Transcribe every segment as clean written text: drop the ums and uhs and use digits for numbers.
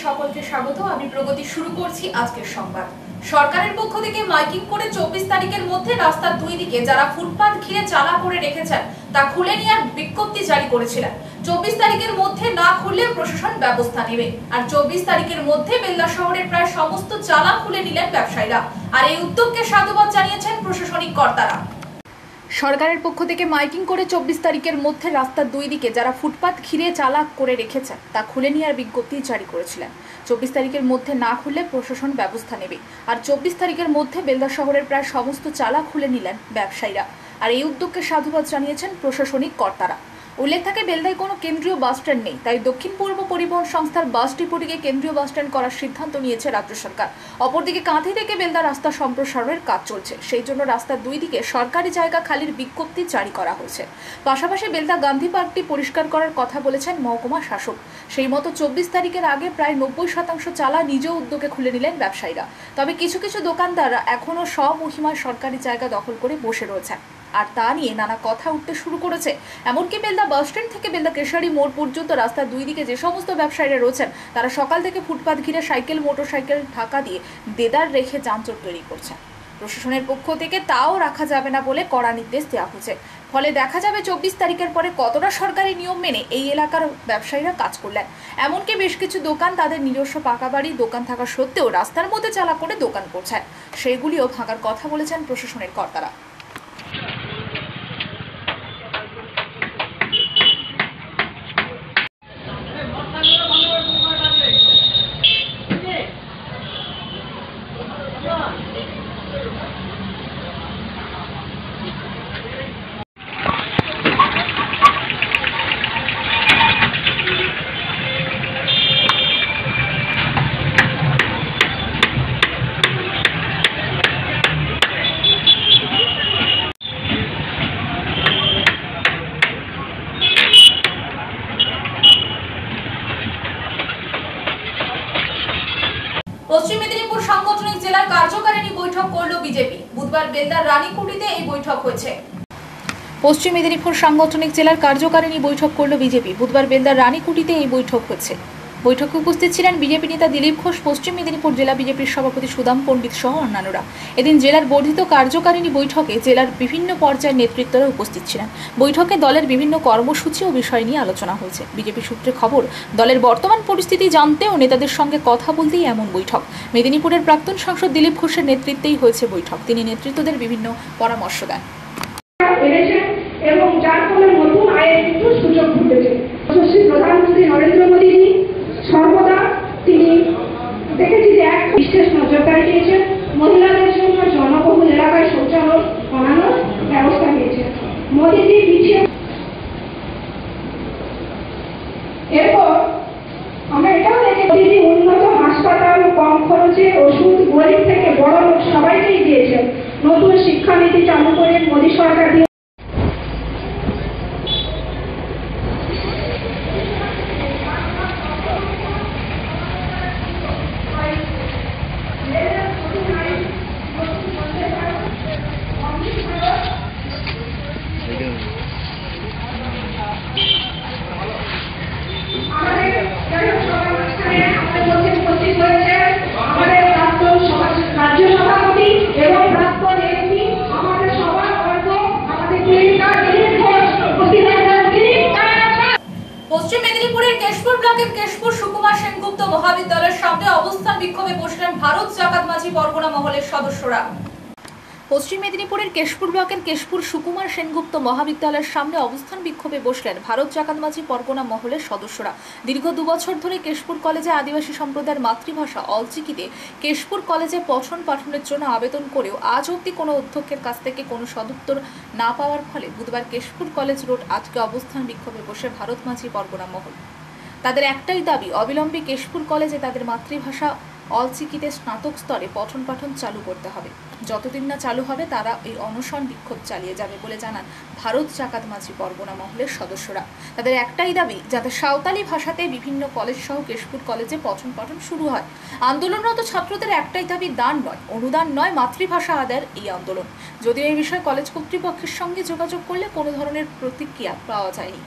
সকলকে স্বাগত। আমি প্রগতি শুরু করছি আজকের সংবাদ। সরকারের পক্ষ থেকে মাইকিং করে 24 তারিখের মধ্যে রাস্তার দুই দিকে যারা ফুটপাত ঘিরে চালা করে রেখেছেন তা খুলে নেওয়ার বিজ্ঞপ্তি জারি করেছিলেন। 24 তারিখের মধ্যে না খুললে প্রশাসন ব্যবস্থা নেবে। আর 24 তারিখের মধ্যে বেলদা শহরের প্রায় সমস্ত চালা খুলে নিলেন ব্যবসায়ীরা। আর এই উদ্যোগকে সাধুবাদ জানিয়েছেন প্রশাসনিক কর্তারা। সরকারের পক্ষ থেকে মাইকিং করে 24 তারিখের মধ্যে রাস্তার দুই দিকে যারা ফুটপাত ঘিরে চালা করে রেখেছেন তা খুলে নেওয়ার বিজ্ঞপ্তি জারি করেছিলেন। 24 তারিখের মধ্যে না খুললে প্রশাসন ব্যবস্থা নেবে। আর 24 তারিখের মধ্যে বেলদা শহরের প্রায় সমস্ত চালা খুলে নিলেন ব্যবসায়ীরা। আর এই উদ্যোগকে সাধুবাদ জানিয়েছেন প্রশাসনিক কর্তারা। উল্লেখ থাকে, বেলদায় কোনো কেন্দ্রীয় বাস স্ট্যান্ড নেই, তাই দক্ষিণ পূর্ব পরিবহন সংস্থার বাস ডিপোটিকে কেন্দ্রীয় বাস স্ট্যান্ড করার সিদ্ধান্ত নিয়েছে রাজ্য সরকার। অপরদিকে কাঁথি থেকে বেলদা রাস্তা সম্প্রসারণের কাজ চলছে, সেই জন্য রাস্তার দুই দিকে সরকারি জায়গা খালির বিজ্ঞপ্তি জারি করা হয়েছে। পাশাপাশি বেলদা গান্ধী পার্কটি পরিষ্কার করার কথা বলেছেন মহকুমা শাসক। সেই মতো 24 তারিখের আগে প্রায় 90% চালা নিজ উদ্যোগে খুলে নিলেন ব্যবসায়ীরা। তবে কিছু কিছু দোকানদাররা এখনও স্বমহিমায় সরকারি জায়গা দখল করে বসে রয়েছেন, আর তা নিয়ে নানা কথা উঠতে শুরু করেছে। এমনকি বেলদা বাস স্ট্যান্ড থেকে বেলদা কেশারি মোড় পর্যন্ত রাস্তার দুই দিকে যে সমস্ত ব্যবসায়ীরা রয়েছেন তারা সকাল থেকে ফুটপাত ঘিরে সাইকেল মোটরসাইকেল ঢাকা দিয়ে দেদার রেখে যানজট তৈরি করছেন। প্রশাসনের পক্ষ থেকে তাও রাখা যাবে না বলে কড়া নির্দেশ দেওয়া হয়েছে। ফলে দেখা যাবে 24 তারিখের পরে কতটা সরকারি নিয়ম মেনে এই এলাকার ব্যবসায়ীরা কাজ করলেন। এমনকি বেশ কিছু দোকান তাদের নিজস্ব পাকা বাড়ি দোকান থাকা সত্ত্বেও রাস্তার মধ্যে চালা করে দোকান করছেন, সেগুলিও ভাঙার কথা বলেছেন প্রশাসনের কর্তারা। পশ্চিম মেদিনীপুর সাংগঠনিক জেলার কার্যকারিণী বৈঠক করল বিজেপি। বুধবার বেলদার রানীকুটিতে এই বৈঠক হয়েছে। পশ্চিম মেদিনীপুর সাংগঠনিক জেলার কার্যকারিণী বৈঠক করল বিজেপি। বুধবার বেলদার রানীকুটিতে এই বৈঠক হয়েছে। বৈঠকে উপস্থিত ছিলেন বিজেপি নেতা দিলীপ ঘোষ, পশ্চিম মেদিনীপুর জেলা বিজেপির সভাপতি সুদাম পণ্ডিত সহ অন্যান্যরা। এদিন জেলার বর্ধিত কার্যকারিণী বৈঠকে জেলার বিভিন্ন পর্যায়ের নেতৃত্বরা উপস্থিত ছিলেন। বৈঠকে দলের বিভিন্ন কর্মসূচি ও বিষয় নিয়ে আলোচনা হয়েছে। বিজেপি সূত্রে খবর, দলের বর্তমান পরিস্থিতি জানতে ও নেতাদের সঙ্গে কথা বলতেই এমন বৈঠক। মেদিনীপুরের প্রাক্তন সাংসদ দিলীপ ঘোষের নেতৃত্বেই হয়েছে বৈঠক। তিনি নেতৃত্বদের বিভিন্ন পরামর্শ দেন। এবং যার ফলে নতুন আয়ের কিন্তু সুযোগ ঘটেছে। প্রধানমন্ত্রী নরেন্দ্র মোদী সর্বদা তিনি দেখেছি যে এক বিশেষ নজরদারি দিয়েছেন, মহিলাদের জন্য জনবহুল এলাকায় শৌচালয় বানানোর ব্যবস্থা নিয়েছেন। মোদীজি পিছিয়ে এরপর আমরা এটাও দেখি মোদীজি উন্নত হাসপাতাল, কম খরচে ওষুধ, গরিব থেকে বড় লোক সবাইকেই দিয়েছেন। নতুন শিক্ষানীতি চালু করে মোদী সরকার পশ্চিম মেদিনীপুরের কেশপুর ব্লকের কেশপুর সুকুমার সেনগুপ্ত মহাবিদ্যালয়ের সামনে অবস্থান বিক্ষোভে বসলেন ভারত জাকাত মাঝি পরগনা মহলের সদস্যরা। পশ্চিম মেদিনীপুরের কেশপুর ব্লকের কেশপুর সুকুমার সেনগুপ্ত মহাবিদ্যালয়ের সামনে অবস্থান বিক্ষোভে বসলেন ভারত জাকাত মাঝি পরগনা মহলের সদস্যরা। দীর্ঘ 2 বছর ধরে কেশপুর কলেজে আদিবাসী সম্প্রদায়ের মাতৃভাষা অলচিকিতে কেশপুর কলেজে পঠন পাঠনের জন্য আবেদন করেও আজ অবধি কোনো অধ্যক্ষের কাছ থেকে কোনো সদুত্তর না পাওয়ার ফলে বুধবার কেশপুর কলেজ রোড আজকে অবস্থান বিক্ষোভে বসে ভারত মাঝি পরগনা মহল। তাদের একটাই দাবি, অবিলম্বে কেশপুর কলেজে তাদের মাতৃভাষা অলচিকিতে স্নাতক স্তরে পঠন পাঠন চালু করতে হবে। যতদিন না চালু হবে তারা এই অনশন বিক্ষোভ চালিয়ে যাবে বলে জানান ভারত জাকাত মাঝি পরগনা মহলের সদস্যরা। তাদের একটাই দাবি, যাতে সাঁওতালি ভাষাতে বিভিন্ন কলেজ সহ কেশপুর কলেজে পঠন পাঠন শুরু হয়। আন্দোলনরত ছাত্রদের একটাই দাবি, দান নয়, অনুদান নয়, মাতৃভাষা আদায়ের এই আন্দোলন। যদিও এই বিষয়ে কলেজ কর্তৃপক্ষের সঙ্গে যোগাযোগ করলে কোনো ধরনের প্রতিক্রিয়া পাওয়া যায়নি।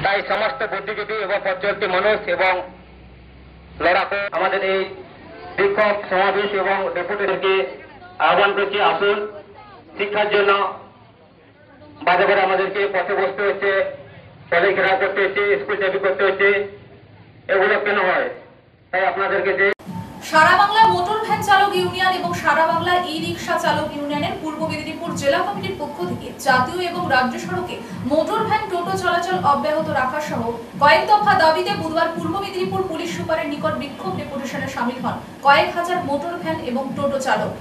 তাই সমস্ত বুদ্ধিজীবী এবং পথচলতি মানুষ এবং লড়াকু আমাদের এই বিক্ষোভ সমাবেশ এবং ডেপুটেশনকে আহ্বান করছি, আসুন। শিক্ষার জন্য বাধা করে আমাদেরকে পথে বসতে হচ্ছে, কলেজ ঘেরাও করতে হচ্ছে, স্কুল চাকরি করতে হচ্ছে। এগুলো কেন হয়? তাই আপনাদেরকে যে সারা বাংলা মোটর ভ্যান চালক ইউনিয়ন এবং সারা বাংলা ই রিক্সা চালক ইউনিয়নের পূর্ব মেদিনীপুর জেলা কমিটির পক্ষ থেকে জাতীয় এবং রাজ্য সড়কে মোটর ভ্যান টোটো চলাচল অব্যাহত রাখা সহ কয়েক দফা দাবিতে বুধবার পূর্ব মেদিনীপুর পুলিশ সুপারের নিকট বিক্ষোভ ডেপুটেশনে শামিল হন কয়েক হাজার মোটর ভ্যান এবং টোটো চালক।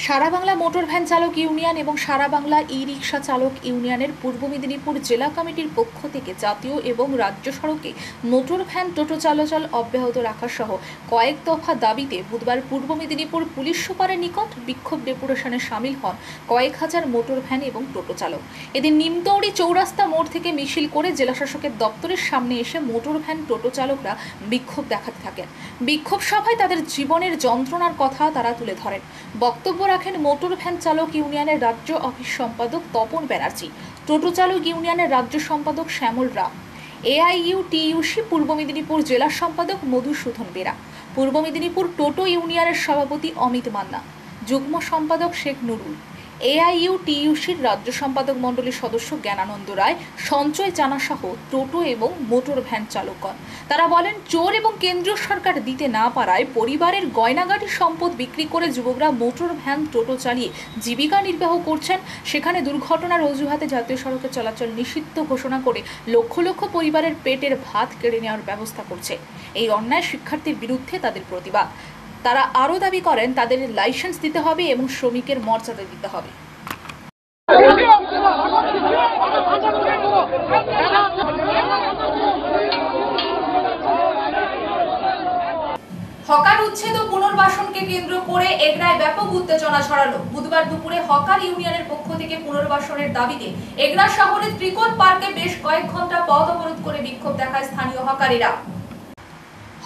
সারা বাংলা মোটর ভ্যান চালক ইউনিয়ন এবং সারা বাংলা ই রিক্সা চালক ইউনিয়নের পূর্ব মেদিনীপুর জেলা কমিটির পক্ষ থেকে জাতীয় এবং রাজ্য সড়কে মোটর ভ্যান টোটো চলাচল অব্যাহত রাখা সহ কয়েক দফা দাবিতে বুধবার পূর্ব মেদিনীপুর পুলিশ সুপারের নিকট বিক্ষোভ ডেপুটেশনে শামিল হন কয়েক হাজার মোটর ভ্যান এবং টোটো চালক। এদিন নিমতৌড়ি চৌরাস্তা মোড় থেকে মিছিল করে জেলাশাসকের দপ্তরের সামনে এসে মোটর ভ্যান টোটো চালকরা বিক্ষোভ দেখাতে থাকেন। বিক্ষোভ সভায় তাদের জীবনের যন্ত্রণার কথা তারা তুলে ধরেন। বক্তব্য রাখেন মোটর ভ্যান চালক ইউনিয়নের রাজ্য অফিস সম্পাদক তপন ব্যানার্জি, টোটো চালক ইউনিয়নের রাজ্য সম্পাদক শ্যামল রাম, AIUTUC পূর্ব মেদিনীপুর জেলা সম্পাদক মধুসূদন বেরা, পূর্ব মেদিনীপুর টোটো ইউনিয়নের সভাপতি অমিত মান্না, যুগ্ম সম্পাদক শেখ নুরুল, AIUTUCর রাজ্য সম্পাদক মণ্ডলীর সদস্য জ্ঞানানন্দ রায়, সঞ্চয় জানা সহ টোটো এবং মোটর ভ্যান চালকগণ। তারা বলেন, চোর এবং কেন্দ্রীয় সরকার দিতে না পারায় পরিবারের গয়নাগাটি সম্পদ বিক্রি করে যুবকরা মোটর ভ্যান টোটো চালিয়ে জীবিকা নির্বাহ করছেন। সেখানে দুর্ঘটনার অজুহাতে জাতীয় সড়কে চলাচল নিষিদ্ধ ঘোষণা করে লক্ষ লক্ষ পরিবারের পেটের ভাত কেড়ে নেওয়ার ব্যবস্থা করছে। এই অন্যায় শিক্ষার্থীর বিরুদ্ধে তাদের প্রতিবাদ। তারা আরও দাবি করেন, তাদের লাইসেন্স দিতে হবে এবং শ্রমিকের মর্যাদা দিতে হবে। হকার উচ্ছেদ ও পুনর্বাসনকে কেন্দ্র করে এগরায় ব্যাপক উত্তেজনা ছড়ালো। বুধবার দুপুরে হকার ইউনিয়নের পক্ষ থেকে পুনর্বাসনের দাবিতে এগরা শহরের ত্রিকোণ পার্কে বেশ কয়েক ঘন্টা পথ অবরোধ করে বিক্ষোভ দেখায় স্থানীয় হকারীরা।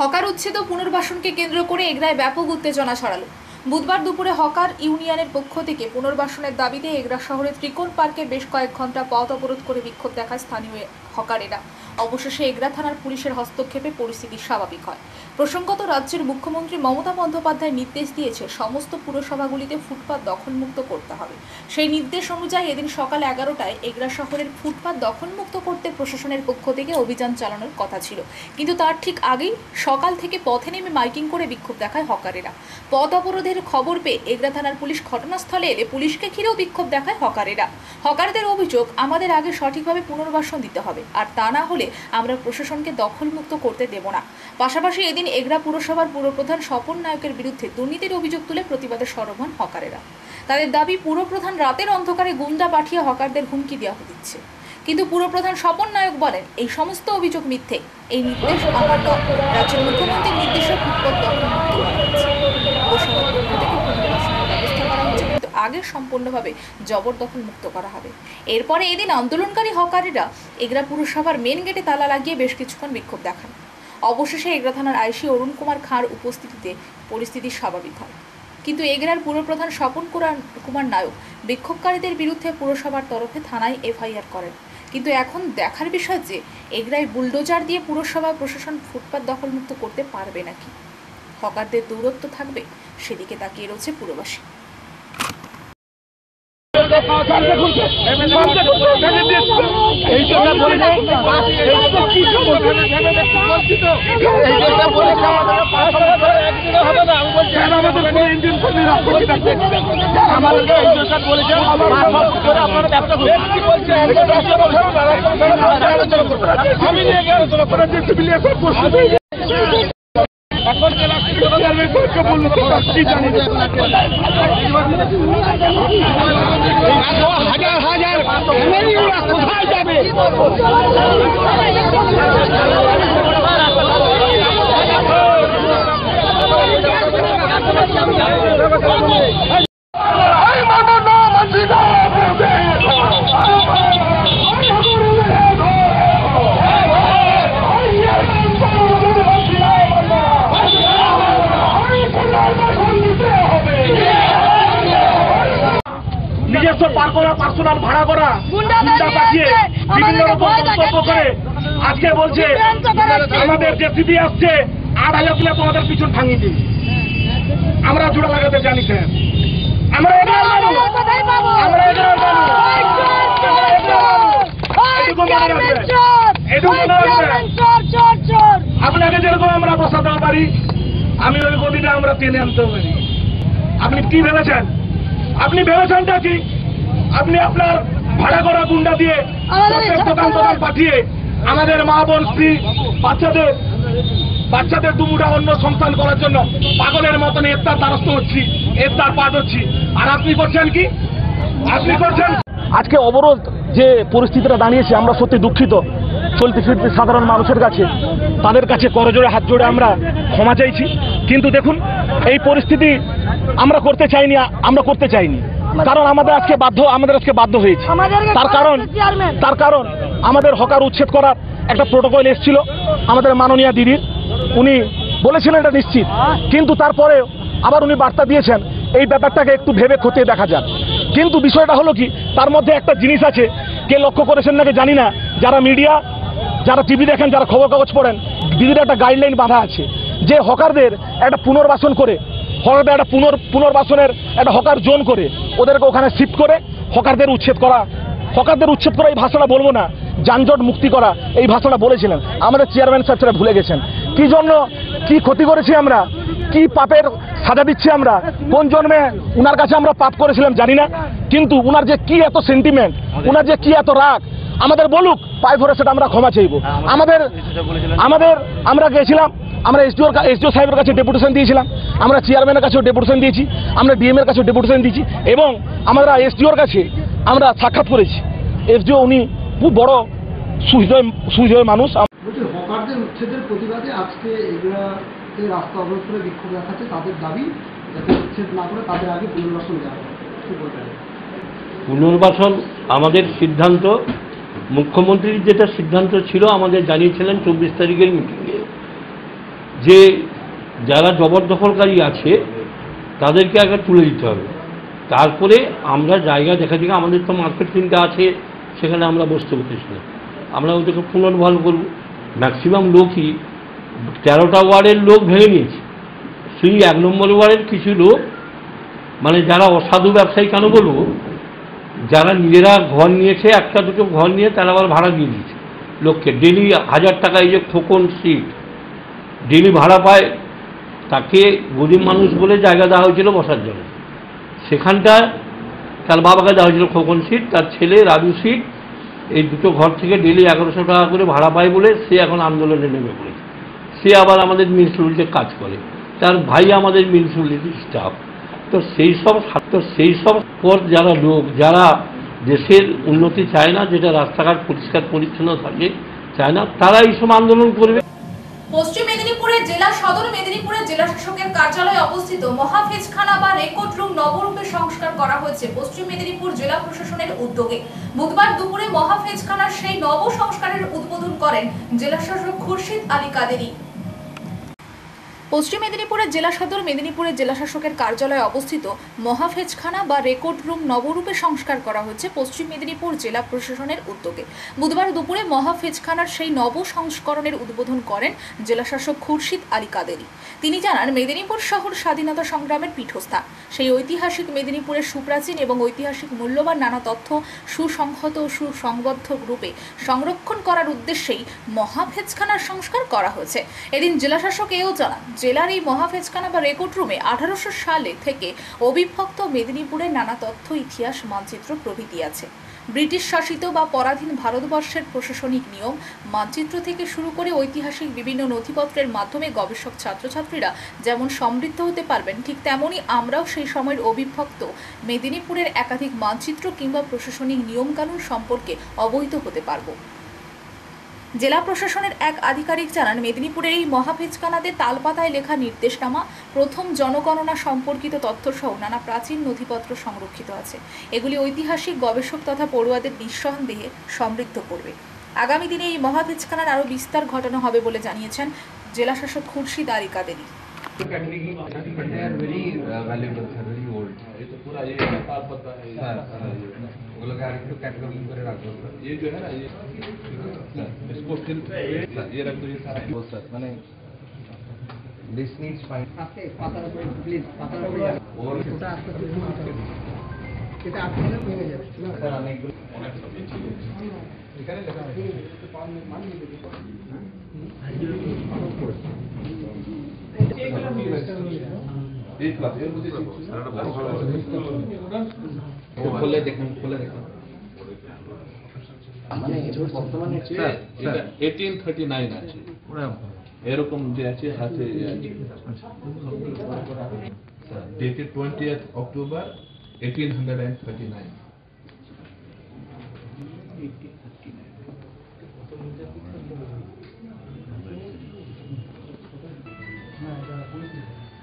হকার উচ্ছেদ ও পুনর্বাসনকে কেন্দ্র করে এগরায় ব্যাপক উত্তেজনা ছড়ালো। বুধবার দুপুরে হকার ইউনিয়নের পক্ষ থেকে পুনর্বাসনের দাবিতে এগরা শহরের ত্রিকোণ পার্কে বেশ কয়েক ঘন্টা পথ অবরোধ করে বিক্ষোভ দেখায় স্থানীয় হকারেরা। অবশেষে এগরা থানার পুলিশের হস্তক্ষেপে পরিস্থিতি স্বাভাবিক হয়। প্রসঙ্গত, রাজ্যের মুখ্যমন্ত্রী মমতা বন্দ্যোপাধ্যায় নির্দেশ দিয়েছে সমস্ত পুরসভাগুলিতে ফুটপাত দখলমুক্ত করতে হবে। সেই নির্দেশ অনুযায়ী এদিন সকাল 11টায় এগরা শহরের ফুটপাত দখলমুক্ত করতে প্রশাসনের পক্ষ থেকে অভিযান চালানোর কথা ছিল, কিন্তু তার ঠিক আগেই সকাল থেকে পথে নেমে মাইকিং করে বিক্ষোভ দেখায় হকারেরা। পথ অবরোধের খবর পেয়ে এগরা থানার পুলিশ ঘটনাস্থলে এলে পুলিশকে ঘিরেও বিক্ষোভ দেখায় হকারেরা। হকারদের অভিযোগ, আমাদের আগে সঠিকভাবে পুনর্বাসন দিতে হবে, আর তা না হলে আমরা প্রশাসনকে দখলমুক্ত করতে দেব না। পাশাপাশি এদিন এগরা পুরসভার পুরপ্রধান স্বপন নায়কের বিরুদ্ধে দুর্নীতির অভিযোগ তুলে প্রতিবাদে সরব হন হকারেরা। তাদের দাবি, পুরপ্রধান রাতের অন্ধকারে গুন্ডা পাঠিয়ে হকারদের হুমকি দেওয়া দিচ্ছে। কিন্তু পুরপ্রধান স্বপন নায়ক বলেন, এই সমস্ত অভিযোগ মিথ্যে। এই নির্দেশ আমার নয়, রাজ্যের মুখ্যমন্ত্রীর নির্দেশে ফুটপাত দখলমুক্ত করা হচ্ছে। পুরসভার পক্ষ থেকে পুনর্বাসনের ব্যবস্থা করা হচ্ছে, কিন্তু আগে সম্পূর্ণভাবে জবরদখল মুক্ত করা হবে। এরপরে এদিন আন্দোলনকারী হকারেরা এগরা পুরসভার মেন গেটে তালা লাগিয়ে বেশ কিছুক্ষণ বিক্ষোভ দেখান। অবশেষে এগরা থানার আইসি অরুণ কুমার খাঁর উপস্থিতিতে পরিস্থিতি স্বাভাবিক হয়। কিন্তু এগরার পুরপ্রধান স্বপন কুমার নায়ক বিক্ষোভকারীদের বিরুদ্ধে পুরসভার তরফে থানায় FIR করেন। কিন্তু এখন দেখার বিষয় যে এগরায় বুলডোজার দিয়ে পুরসভা প্রশাসন ফুটপাত দখলমুক্ত করতে পারবে নাকি, হকারদের দূরত্ব থাকবে, সেদিকে তাকিয়ে রয়েছে পুরবাসী। হাজার হাজার কোথায় যাবে? নিজস্ব পার্সোনাল ভাড়া করা গুন্ডা পাঠিয়ে বিভিন্ন রকম মন্তব্য করে আজকে বলছে আমাদের যে দিদি আসছে আর আলো কিনা তোমাদের পিছন ভাঙিয়ে দিই। আমরা জোড়া লাগাতে জানি স্যার, আমরা এগিয়ে যাবো, আমরা এগিয়ে যাবো। আপনাকে যেরকম আমরা বসাতে পারি, আমি ওই গদিটা আমরা টেনে আনতে পারি। আপনি কি ভেবেছেন? আপনি ভেবেছেনটা কি? আপনি আপনার ভাড়া করা গুন্ডা দিয়ে দোকান পাঠিয়ে আমাদের মা বোন স্ত্রী বাচ্চাদের দুমুটা অন্য সন্তান করার জন্য পাগলের মতন এর দ্বারস্থ হচ্ছি, এর দ্বার পাঠ হচ্ছি। আর আপনি করছেন কি? আপনি করছেন আজকে অবরোধ যে পরিস্থিতিটা দাঁড়িয়েছে, আমরা সত্যি দুঃখিত। চলতে ফিরতে সাধারণ মানুষের কাছে, তাদের কাছে করজোড়ে হাত জোড়ে আমরা ক্ষমা চাইছি। কিন্তু দেখুন, এই পরিস্থিতি আমরা করতে চাইনি, কারণ আমাদের আজকে বাধ্য হয়েছি। তার কারণ আমাদের হকার উচ্ছেদ করার একটা প্রোটোকল এসেছিল আমাদের মাননীয় দিদির, উনি বলেছিলেন এটা নিশ্চিত, কিন্তু তারপরে আবার উনি বার্তা দিয়েছেন এই ব্যাপারটাকে একটু ভেবে খতিয়ে দেখা যাক। কিন্তু বিষয়টা হলো কি, তার মধ্যে একটা জিনিস আছে, কে লক্ষ্য করেছেন নাকি জানি না, যারা মিডিয়া, যারা টিভি দেখেন, যারা খবর কাগজ পড়েন, দিদির একটা গাইডলাইন বাঁধা আছে যে হকারদের একটা পুনর্বাসন করে, হকারদের একটা পুনর্বাসনের একটা হকার জোন করে ওদেরকে ওখানে শিফট করে হকারদের উচ্ছেদ করা এই ভাষাটা বলবো না, যানজট মুক্তি করা এই ভাষাটা বলেছিলেন। আমাদের চেয়ারম্যান সাহেব সেটা ভুলে গেছেন। কি জন্য, কি ক্ষতি করেছি আমরা, কি পাপের সাজা দিচ্ছি আমরা, কোন জন্মে উনার কাছে আমরা পাপ করেছিলাম জানি না, কিন্তু উনার যে কি এত সেন্টিমেন্ট, উনার যে কি এত রাগ, আমাদের বলুক, পায়ে ধরে সেটা আমরা ক্ষমা চাইব। আমরা গেছিলাম, আমরা এসডিও সাহেবের কাছে ডেপুটেশন দিয়েছিলাম, আমরা চেয়ারম্যানের কাছেও ডেপুটেশন দিয়েছি, আমরা ডিএম এর কাছেও ডেপুটেশন দিয়েছি, এবং আমরা এসডিওর কাছে আমরা সাক্ষাৎ করেছি। এসডিও উনি খুব বড় সুহৃদয় মানুষ। হকারদের উচ্ছেদের প্রতিবাদে আজকে এগুলাতে রাস্তা অবরোধ করে বিক্ষোভ দেখাচ্ছে, তাদের দাবি যাতে উচ্ছেদ না করে তাদের আগে পুনর্বাসন দেওয়া হয়। পুনর্বাসন আমাদের সিদ্ধান্ত, মুখ্যমন্ত্রীর যেটা সিদ্ধান্ত ছিল আমাদের জানিয়েছিলেন 24 তারিখের মিটিংয়ে, যে যারা জবরদখলকারী আছে তাদেরকে আগে তুলে দিতে হবে, তারপরে আমরা জায়গা দেখা দিকে, আমাদের তো মার্কেট চিন্তা আছে, সেখানে আমরা বসতে পারতেছিলাম, আমরা ওদেরকে পুনর্বহাল করব। ম্যাক্সিমাম লোকই 13টা ওয়ার্ডের লোক ভেঙে নিয়েছে, সেই 1 নম্বর ওয়ার্ডের কিছু লোক, মানে যারা অসাধু ব্যবসায়ী কেন বলবো, যারা নিজেরা ঘর নিয়েছে, একটা দুটো ঘর নিয়ে তারা আবার ভাড়া দিয়ে দিয়েছে লোককে, ডেলি 1000 টাকা এই যে খোকন সিট ডেলি ভাড়া পায়, তাকে গরিব মানুষ বলে জায়গা দেওয়া হয়েছিল বসার জন্য। সেখানটা তার বাবাকে দেওয়া হয়েছিল খোকন সিট, তার ছেলে রাজু সিট, এই দুটো ঘর থেকে ডেলি 1100 টাকা করে ভাড়া পায় বলে সে এখন আন্দোলনে নেমে পড়েছে। সে আবার আমাদের মিউনিসিপ্যালিটিতে কাজ করে, তার ভাই আমাদের মিউনিসিপ্যালিটির স্টাফ। তো সেই সব পর যারা লোক, যারা দেশের উন্নতি চায় না, যেটা রাস্তাঘাট পরিষ্কার পরিচ্ছন্ন থাকে চায় না, তারা এইসব আন্দোলন করবে। পশ্চিম মেদিনীপুরের জেলা সদর মেদিনীপুরের জেলা শাসকের কার্যালয়ে অবস্থিত মহাফেজখানা বা রেকর্ড রুম নবরূপে সংস্কার করা হয়েছে পশ্চিম মেদিনীপুর জেলা প্রশাসনের উদ্যোগে। বুধবার দুপুরে মহাফেজখানার সেই নব সংস্কারের উদ্বোধন করেন জেলা শাসক খুরশিদ আলী কাদেরি। পশ্চিম মেদিনীপুরের জেলা সদর মেদিনীপুরের জেলা শাসকের কার্যালয়ে অবস্থিত মহাফেজখানা বা রেকর্ড রুম নবরূপে সংস্কার করা হচ্ছে পশ্চিম মেদিনীপুর জেলা প্রশাসনের উদ্যোগে। বুধবার দুপুরে মহাফেজখানার সেই নব সংস্করণের উদ্বোধন করেন জেলা শাসক খুরশিদ আলী কাদেরি। তিনি জানান, মেদিনীপুর শহর স্বাধীনতা সংগ্রামের পীঠস্থান। সেই ঐতিহাসিক মেদিনীপুরের সুপ্রাচীন এবং ঐতিহাসিক মূল্যবান নানা তথ্য সুসংহত ও সুসংবদ্ধ রূপে সংরক্ষণ করার উদ্দেশ্যেই মহাফেজখানার সংস্কার করা হয়েছে। এদিন জেলা শাসক এও জানান, জেলার এই মহাফেজখানা বা রেকর্ড রুমে 1800 সালে থেকে অবিভক্ত মেদিনীপুরের নানা তথ্য, ইতিহাস, মানচিত্র প্রভৃতি আছে। ব্রিটিশ শাসিত বা পরাধীন ভারতবর্ষের প্রশাসনিক নিয়ম, মানচিত্র থেকে শুরু করে ঐতিহাসিক বিভিন্ন নথিপত্রের মাধ্যমে গবেষক ছাত্রছাত্রীরা যেমন সমৃদ্ধ হতে পারবেন, ঠিক তেমনই আমরাও সেই সময়ের অবিভক্ত মেদিনীপুরের একাধিক মানচিত্র কিংবা প্রশাসনিক নিয়মকানুন সম্পর্কে অবহিত হতে পারব। জেলা প্রশাসনের এক আধিকারিক জানান, মেদিনীপুরের এই মহাফেজখানাতে তালপাতায় লেখা নির্দেশনামা, প্রথম জনগণনা সম্পর্কিত তথ্যসহ নানা প্রাচীন নথিপত্র সংরক্ষিত আছে। এগুলি ঐতিহাসিক গবেষক তথা পড়ুয়াদের নিঃসন্দেহে সমৃদ্ধ করবে। আগামী দিনে এই মহাফেজখানার আরও বিস্তার ঘটানো হবে বলে জানিয়েছেন জেলা শাসক Khurshid Ali Qadri. They are very valuable, sir, very old. ये तो पूरा ये तार पता है वो लोग आगे तो कैटलॉगिंग करे रखो सर. ये जो है ना ये इसको फिर ये रख दो ये सारा वो सर मैंने this needs fine. পাতার উপরে প্লিজ পাতার উপরে और ওটা আস্তে আস্তে এটা আটকে ভেঙে যাবে सर अनेकগুলো এখানে লেখা আছে एक लाख ये मुझे খুলে দেখুন মানে এটা বর্তমানে স্যার এটা 1839 আছে এরকম যে আছে হাতে স্যার ডেটেড 20th অক্টোবর 1839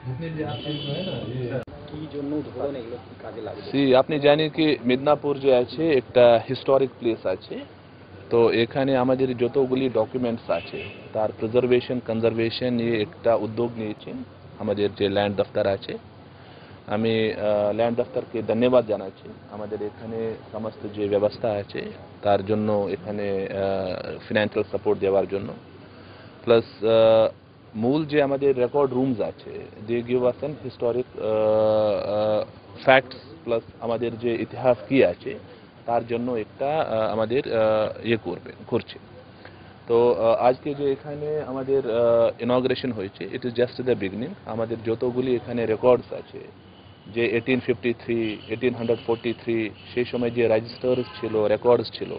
जितने भी आप जो है ना ये সি আপনি জানেন কি মিদনাপুর যে আছে একটা হিস্টোরিক প্লেস আছে তো এখানে আমাদের যতগুলি ডকুমেন্টস আছে তার প্রিজার্ভেশন কনজারভেশন নিয়ে একটা উদ্যোগ নিয়েছেন আমাদের যে ল্যান্ড দফতর আছে আমি ল্যান্ড দফতরকে ধন্যবাদ জানাচ্ছি আমাদের এখানে সমস্ত যে ব্যবস্থা আছে তার জন্য এখানে ফিনান্সিয়াল সাপোর্ট দেওয়ার জন্য প্লাস মূল যে আমাদের রেকর্ড রুমস আছে they give us an historic facts plus আমাদের যে ইতিহাস কি আছে তার জন্য একটা আমাদের করছে তো আজকে যে এখানে আমাদের ইনগ্রেশন হয়েছে it is just the beginning আমাদের যতগুলি এখানে রেকর্ডস আছে যে 1853 1843 সেই সময় যে রেজিস্টার্স ছিল রেকর্ডস ছিল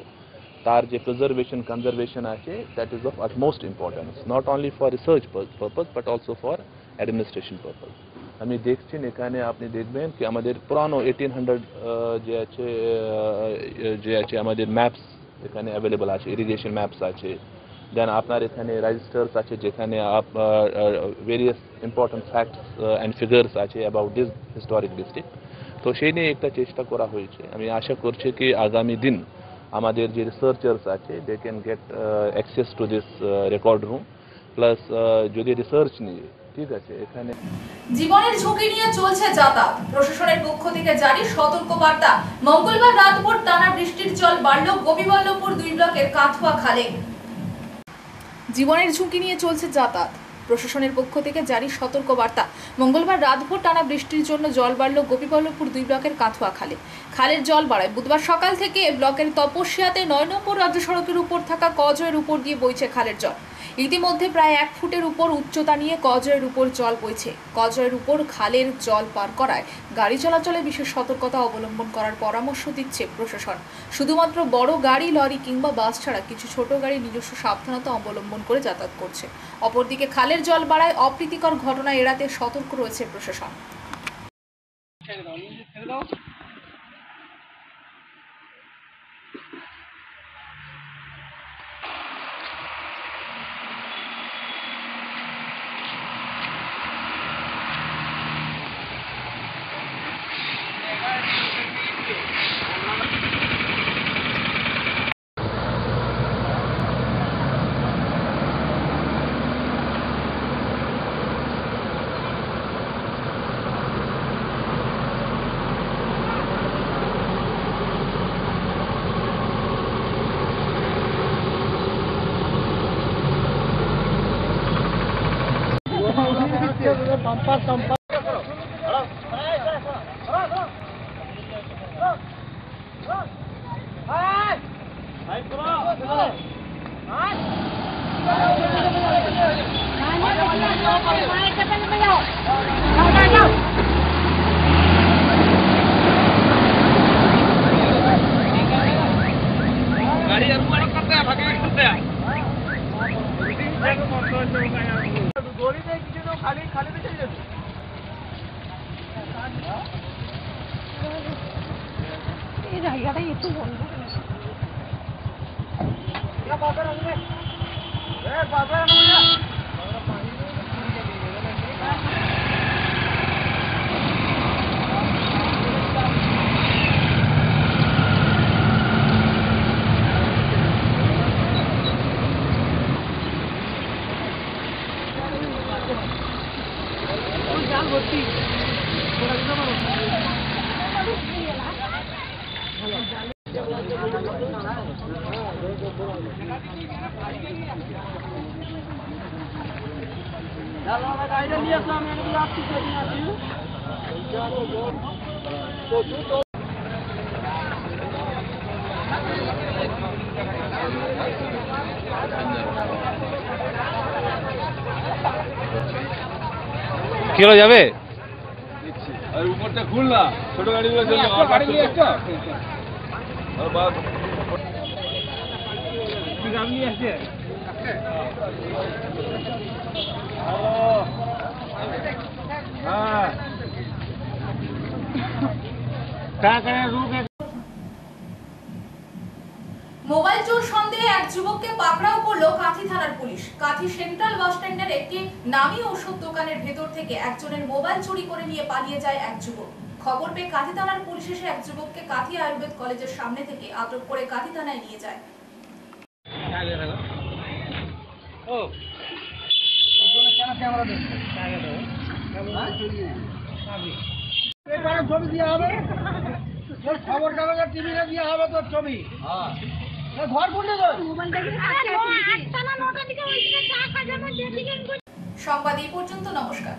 তার যে প্রিজার্ভেশন কনজারভেশন আছে that is of utmost importance not only for research purpose but also for administration purpose আমি দেখছি এখানে আপনি দেখবেন কি আমাদের পুরানো 1800 যে আছে আমাদের ম্যাপস এখানে অ্যাভেলেবল আছে ইরিগেশন ম্যাপস আছে দেন আপনার এখানে রেজিস্টার্স আছে যেখানে various important facts and figures আছে অ্যাবাউট দিস হিস্টোরিক ডিস্ট্রিক্ট তো সেই নিয়ে একটা চেষ্টা করা হয়েছে আমি আশা করছি কি আগামী দিন আমাদের যে রিসার্চার্স আছে they can get access to this record room plus যদি রিসার্চ নিয়ে ঠিক আছে এখানে জীবনের ঝুঁকি নিয়ে চলছে যাতায়াত প্রশাসনের পক্ষ থেকে জারি সতর্ক বার্তা মঙ্গলবার রাতভর টানা বৃষ্টির জল বাড়ল গোপীবল্লভপুর 2 ব্লকের কাথুয়া খালে জীবনের ঝুঁকি নিয়ে চলছে যাতায়াত প্রশাসনের পক্ষ থেকে জারি সতর্ক বার্তা মঙ্গলবার রাতভর টানা বৃষ্টির জন্য জল বাড়ল গোপীবল্লভপুর 2 ব্লকের কাথুয়া খালে খালের জল বাড়ায় বুধবার সকাল থেকে ব্লকের তপস্যাতে 9 নম্বর রাজ্য সড়কের উপর থাকা কজয়ের উপর দিয়ে বইছে খালের জল ইতিমধ্যে প্রায় 1 ফুটের উপর উচ্চতা নিয়ে কজয়ের উপর জল বইছে কজয়ের উপর খালের জল পার করায় গাড়ি চলাচলে বিশেষ সতর্কতা অবলম্বন করার পরামর্শ দিচ্ছে প্রশাসন শুধুমাত্র বড় গাড়ি লরি কিংবা বাস ছাড়া কিছু ছোট গাড়ি নিজস্ব সাবধানতা অবলম্বন করে যাতায়াত করছে অপরদিকে খালের জল বাড়ায় অপ্রীতিকর ঘটনা এড়াতে সতর্ক রয়েছে প্রশাসন এই জায়গাটাই একটু বন্ধ কি হলো যাবে উপরটা খুল না, ছোট গাড়িগুলো চলবে। গাড়ি নিয়ে এসছো? গাড়ি নিয়ে আসছে? হ্যাঁ। মোবাইল চোর সন্দেহে এক যুবককে পাকড়াও করলো কাঁথি থানার পুলিশ। কাঁথি সেন্ট্রাল বাস স্ট্যান্ডের একটি নামী ওষুধ দোকানের ভেতর থেকে একজনের মোবাইল চুরি করে নিয়ে পালিয়ে যায় এক যুবক। খবর পেয়ে কাঁথি থানার পুলিশ এসে এক যুবককে কাঁথি আয়ুর্বেদ কলেজের সামনে থেকে আটক করে কাঁথি থানায় নিয়ে যায়। ছবি দেওয়া হবে, খবর কাগজের টিভিতে দেওয়া হবে তোর ছবি। ঘর কোনটা সংবাদ এই পর্যন্ত, নমস্কার।